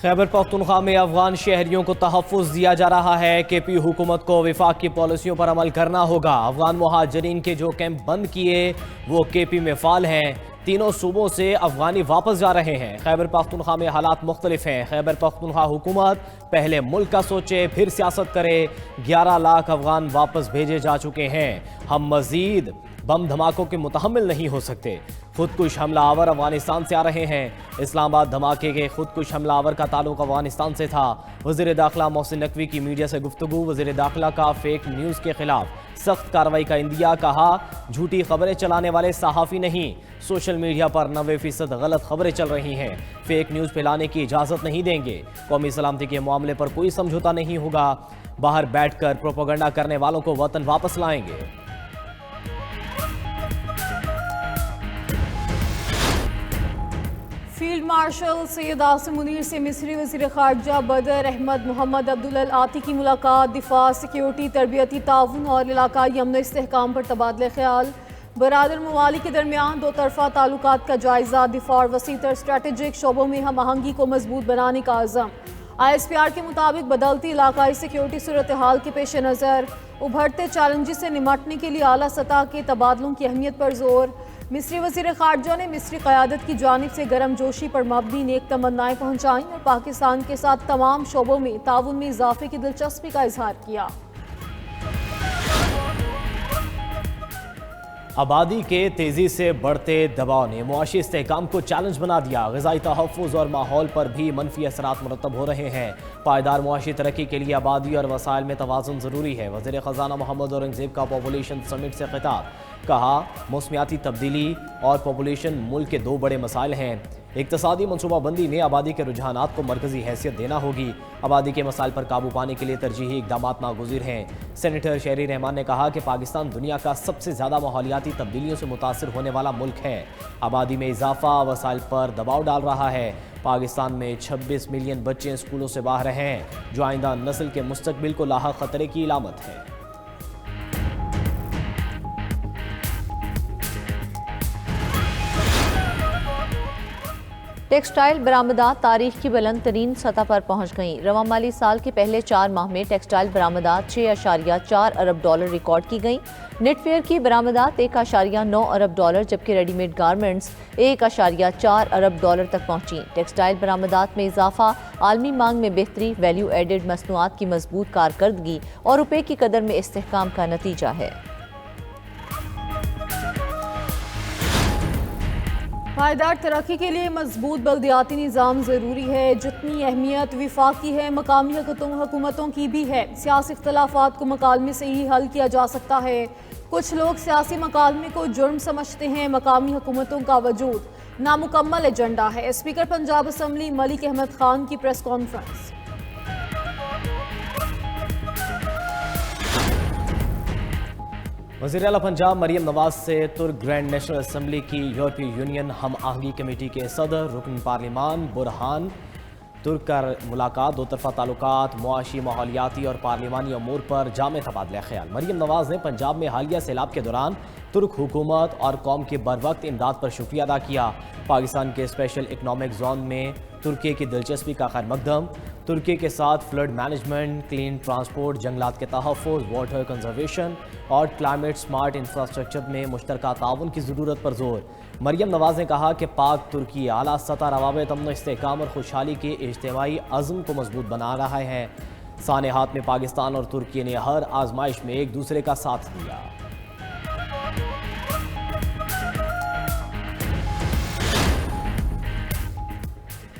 خیبر پختونخوا میں افغان شہریوں کو تحفظ دیا جا رہا ہے۔ کے پی حکومت کو وفاق کی پالیسیوں پر عمل کرنا ہوگا۔ افغان مہاجرین کے جو کیمپ بند کیے وہ کے پی میں فعال ہیں۔ تینوں صوبوں سے افغانی واپس جا رہے ہیں۔ خیبر پختونخوا میں حالات مختلف ہیں۔ خیبر پختونخوا حکومت پہلے ملک کا سوچے پھر سیاست کرے۔ 11 لاکھ افغان واپس بھیجے جا چکے ہیں۔ ہم مزید بم دھماکوں کے متحمل نہیں ہو سکتے۔ خودکش حملہ آور افغانستان سے آ رہے ہیں۔ اسلام آباد دھماکے کے خودکش حملہ آور کا تعلق افغانستان سے تھا۔ وزیر داخلہ محسن نقوی کی میڈیا سے گفتگو۔ وزیر داخلہ کا فیک نیوز کے خلاف سخت کارروائی کا عندیہ، کہا جھوٹی خبریں چلانے والے صحافی نہیں، سوشل میڈیا پر 90% غلط خبریں چل رہی ہیں، فیک نیوز پھیلانے کی اجازت نہیں دیں گے۔ قومی سلامتی کے معاملے پر کوئی سمجھوتا نہیں ہوگا، باہر بیٹھ کر پروپیگنڈا کرنے والوں کو وطن واپس لائیں گے۔ فیلڈ مارشل سید عاصم منیر سے مصری وزیر خارجہ بدر احمد محمد عبدالعاطی کی ملاقات۔ دفاع، سیکیورٹی، تربیتی تعاون اور علاقائی امن و استحکام پر تبادلہ خیال۔ برادر ممالک کے درمیان دو طرفہ تعلقات کا جائزہ۔ دفاع اور وسیع تر اسٹریٹجک شعبوں میں ہم آہنگی کو مضبوط بنانے کا عزم۔ آئی ایس پی آر کے مطابق بدلتی علاقائی سیکیورٹی صورتحال کے پیش نظر ابھرتے چیلنجز سے نمٹنے کے لیے اعلیٰ سطح کے تبادلوں کی اہمیت پر زور۔ مصری وزیر خارجہ نے مصری قیادت کی جانب سے گرم جوشی پر مبنی نیک تمنائیں پہنچائیں اور پاکستان کے ساتھ تمام شعبوں میں تعاون میں اضافے کی دلچسپی کا اظہار کیا۔ آبادی کے تیزی سے بڑھتے دباؤ نے معاشی استحکام کو چیلنج بنا دیا۔ غذائی تحفظ اور ماحول پر بھی منفی اثرات مرتب ہو رہے ہیں۔ پائیدار معاشی ترقی کے لیے آبادی اور وسائل میں توازن ضروری ہے۔ وزیر خزانہ محمد اورنگزیب کا پاپولیشن سمٹ سے خطاب، کہا موسمیاتی تبدیلی اور پاپولیشن ملک کے دو بڑے مسائل ہیں۔ اقتصادی منصوبہ بندی میں آبادی کے رجحانات کو مرکزی حیثیت دینا ہوگی۔ آبادی کے مسائل پر قابو پانے کے لیے ترجیحی اقدامات ناگزیر ہیں۔ سینیٹر شہری رحمان نے کہا کہ پاکستان دنیا کا سب سے زیادہ ماحولیاتی تبدیلیوں سے متاثر ہونے والا ملک ہے۔ آبادی میں اضافہ وسائل پر دباؤ ڈال رہا ہے۔ پاکستان میں 26 ملین بچے اسکولوں سے باہر ہیں، جو آئندہ نسل کے مستقبل کو لاحق خطرے کی علامت ہے۔ ٹیکسٹائل برآمدات تاریخ کی بلند ترین سطح پر پہنچ گئیں۔ رواں مالی سال کے پہلے 4 ماہ میں ٹیکسٹائل برآمدات 6.4 ارب ڈالر ریکارڈ کی گئیں۔ نیٹ ویئر کی برآمدات 1.9 ارب ڈالر جبکہ ریڈی میڈ گارمنٹس 1.4 ارب ڈالر تک پہنچیں۔ ٹیکسٹائل برآمدات میں اضافہ عالمی مانگ میں بہتری، ویلیو ایڈڈ مصنوعات کی مضبوط کارکردگی اور روپے کی قدر میں استحکام کا نتیجہ ہے۔ پائیدار ترقی کے لیے مضبوط بلدیاتی نظام ضروری ہے۔ جتنی اہمیت وفاقی ہے، مقامی حکومتوں کی بھی ہے۔ سیاسی اختلافات کو مکالمے سے ہی حل کیا جا سکتا ہے۔ کچھ لوگ سیاسی مکالمے کو جرم سمجھتے ہیں۔ مقامی حکومتوں کا وجود نامکمل ایجنڈا ہے۔ اسپیکر پنجاب اسمبلی ملک احمد خان کی پریس کانفرنس۔ وزیر اعلیٰ پنجاب مریم نواز سے ترک گرینڈ نیشنل اسمبلی کی یورپی یونین ہم آہنگی کمیٹی کے صدر رکن پارلیمان برہان ترک کا ملاقات۔ دو طرفہ تعلقات، معاشی، ماحولیاتی اور پارلیمانی امور پر جامع تبادلہ خیال۔ مریم نواز نے پنجاب میں حالیہ سیلاب کے دوران ترک حکومت اور قوم کی بروقت امداد پر شکریہ ادا کیا۔ پاکستان کے اسپیشل اکنامک زون میں ترکی کی دلچسپی کا خیر مقدم۔ ترکی کے ساتھ فلڈ مینجمنٹ، کلین ٹرانسپورٹ، جنگلات کے تحفظ، واٹر کنزرویشن اور کلائمیٹ سمارٹ انفراسٹرکچر میں مشترکہ تعاون کی ضرورت پر زور۔ مریم نواز نے کہا کہ پاک ترکی اعلیٰ سطح روابط امن و استحکام اور خوشحالی کے اجتماعی عزم کو مضبوط بنا رہا ہے۔ سانحات میں پاکستان اور ترکی نے ہر آزمائش میں ایک دوسرے کا ساتھ دیا۔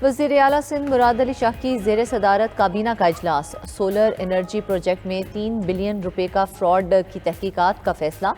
وزیر اعلیٰ سندھ مراد علی شاہ کی زیر صدارت کابینہ کا اجلاس۔ سولر انرجی پروجیکٹ میں 3 بلین روپے کا فراڈ کی تحقیقات کا فیصلہ۔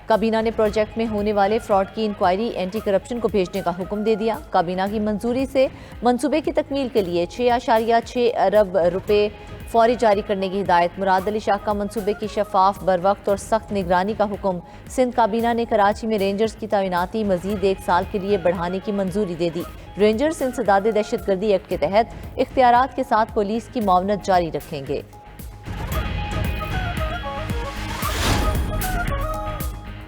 کابینہ نے پروجیکٹ میں ہونے والے فراڈ کی انکوائری اینٹی کرپشن کو بھیجنے کا حکم دے دیا۔ کابینہ کی منظوری سے منصوبے کی تکمیل کے لیے 6.6 ارب روپے فوری جاری کرنے کی ہدایت۔ مراد علی شاہ کا منصوبے کی شفاف، بروقت اور سخت نگرانی کا حکم۔ سندھ کابینہ نے کراچی میں رینجرز کی تعیناتی مزید 1 سال کے لیے بڑھانے کی منظوری دے دی۔ رینجرز انسداد دہشت گردی ایکٹ کے تحت اختیارات کے ساتھ پولیس کی معاونت جاری رکھیں گے۔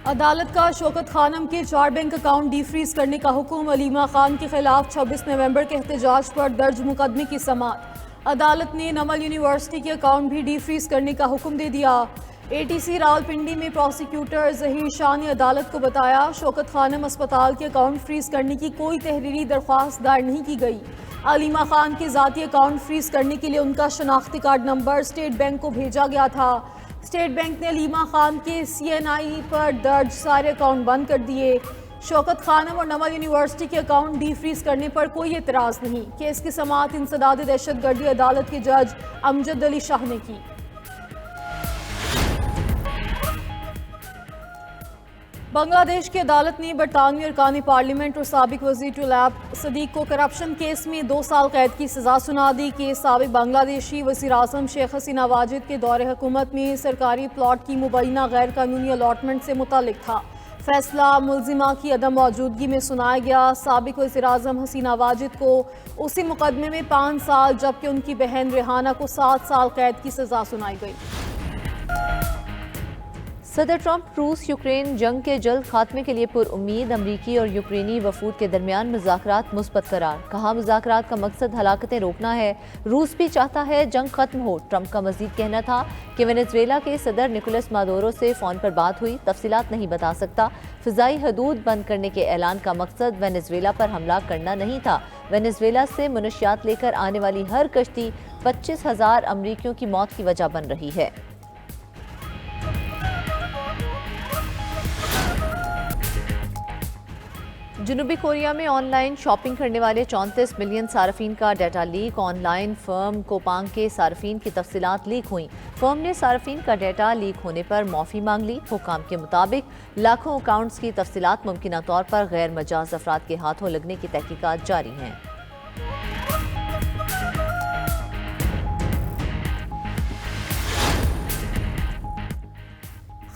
عدالت کا شوکت خانم کے 4 بینک اکاؤنٹ ڈی فریز کرنے کا حکم، علیمہ خان کے خلاف 26 نومبر کے احتجاج پر درج مقدمے کی سماعت۔ عدالت نے نمل یونیورسٹی کے اکاؤنٹ بھی ڈی فریز کرنے کا حکم دے دیا۔ اے ٹی سی راولپنڈی میں پروسیکیوٹر ظہیر شاہ نے عدالت کو بتایا شوکت خانم اسپتال کے اکاؤنٹ فریز کرنے کی کوئی تحریری درخواست دائر نہیں کی گئی۔ علیمہ خان کے ذاتی اکاؤنٹ فریز کرنے کے لیے ان کا شناختی کارڈ نمبر اسٹیٹ بینک کو بھیجا گیا تھا۔ اسٹیٹ بینک نے علیمہ خان کے سی این آئی پر درج سارے اکاؤنٹ بند کر دیے۔ شوکت خانم اور نمل یونیورسٹی کے اکاؤنٹ ڈی فریز کرنے پر کوئی اعتراض نہیں۔ کیس کی سماعت انسداد دہشت گردی عدالت کے جج امجد علی شاہ نے کی۔ بنگلہ دیش کی عدالت نے برطانوی ارکان پارلیمنٹ اور سابق وزیر طلاب صدیق کو کرپشن کیس میں 2 سال قید کی سزا سنا دی۔ کیس سابق بنگلہ دیشی وزیر اعظم شیخ حسینہ واجد کے دور حکومت میں سرکاری پلاٹ کی مبینہ غیر قانونی الاٹمنٹ سے متعلق تھا۔ فیصلہ ملزمہ کی عدم موجودگی میں سنایا گیا۔ سابق وزیر اعظم حسینہ واجد کو اسی مقدمے میں 5 سال جبکہ ان کی بہن ریحانہ کو 7 سال قید کی سزا سنائی گئی۔ صدر ٹرمپ روس یوکرین جنگ کے جلد خاتمے کے لیے پر امید، امریکی اور یوکرینی وفود کے درمیان مذاکرات مثبت قرار، کہا مذاکرات کا مقصد ہلاکتیں روکنا ہے، روس بھی چاہتا ہے جنگ ختم ہو۔ ٹرمپ کا مزید کہنا تھا کہ وینزویلا کے صدر نکولس مادورو سے فون پر بات ہوئی، تفصیلات نہیں بتا سکتا۔ فضائی حدود بند کرنے کے اعلان کا مقصد وینزویلا پر حملہ کرنا نہیں تھا۔ وینزویلا سے منشیات لے کر آنے والی ہر کشتی 25,000 امریکیوں کی موت کی وجہ بن رہی ہے۔ جنوبی کوریا میں آن لائن شاپنگ کرنے والے 34 ملین صارفین کا ڈیٹا لیک، آن لائن فرم کوپانگ کے صارفین کی تفصیلات لیک ہوئیں۔ فرم نے صارفین کا ڈیٹا لیک ہونے پر معافی مانگ لی۔ حکام کے مطابق لاکھوں اکاؤنٹس کی تفصیلات ممکنہ طور پر غیر مجاز افراد کے ہاتھوں لگنے کی تحقیقات جاری ہیں۔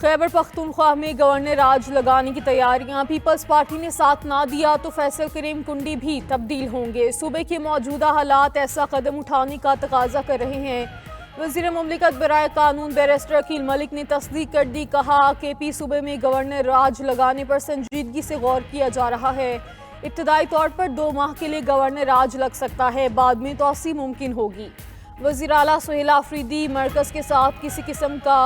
خیبر پختونخوا میں گورنر راج لگانے کی تیاریاں، پیپلز پارٹی نے ساتھ نہ دیا تو فیصل کریم کنڈی بھی تبدیل ہوں گے۔ صوبے کے موجودہ حالات ایسا قدم اٹھانے کا تقاضا کر رہے ہیں۔ وزیر مملکت برائے قانون بیرسٹر عقیل ملک نے تصدیق کر دی، کہا کہ پی صوبے میں گورنر راج لگانے پر سنجیدگی سے غور کیا جا رہا ہے۔ ابتدائی طور پر 2 ماہ کے لیے گورنر راج لگ سکتا ہے، بعد میں توسیع ممکن ہوگی۔ وزیر اعلیٰ سہیل آفریدی مرکز کے ساتھ کسی قسم کا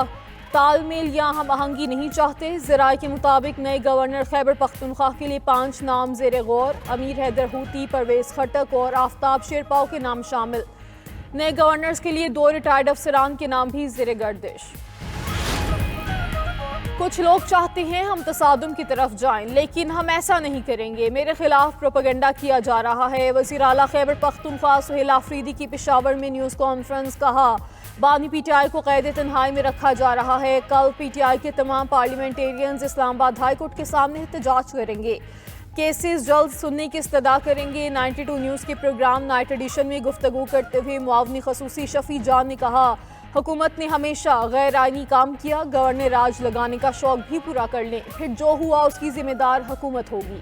تال میل یا ہم آہنگی نہیں چاہتے۔ ذرائع کے مطابق نئے گورنر خیبر پختونخوا کے لیے 5 نام زیر غور، امیر حیدر ہوتی، پرویز خٹک اور آفتاب شیرپاؤ کے نام شامل۔ نئے گورنرز کے لیے 2 ریٹائرڈ افسران کے نام بھی زیر گردش۔ کچھ لوگ چاہتے ہیں ہم تصادم کی طرف جائیں، لیکن ہم ایسا نہیں کریں گے، میرے خلاف پروپیگنڈا کیا جا رہا ہے۔ وزیر اعلیٰ خیبر پختونخوا سہیل آفریدی کی پشاور میں نیوز کانفرنس، کہا بانی پی ٹی آئی کو قید تنہائی میں رکھا جا رہا ہے۔ کل پی ٹی آئی کے تمام پارلیمنٹیرینز اسلام آباد ہائی کورٹ کے سامنے احتجاج کریں گے، کیسز جلد سننے کی استدعا کریں گے۔ 92 نیوز کے پروگرام نائٹ ایڈیشن میں گفتگو کرتے ہوئے معاون خصوصی شفیع جان نے کہا حکومت نے ہمیشہ غیر آئینی کام کیا، گورنر راج لگانے کا شوق بھی پورا کر لیں، پھر جو ہوا اس کی ذمہ دار حکومت ہوگی۔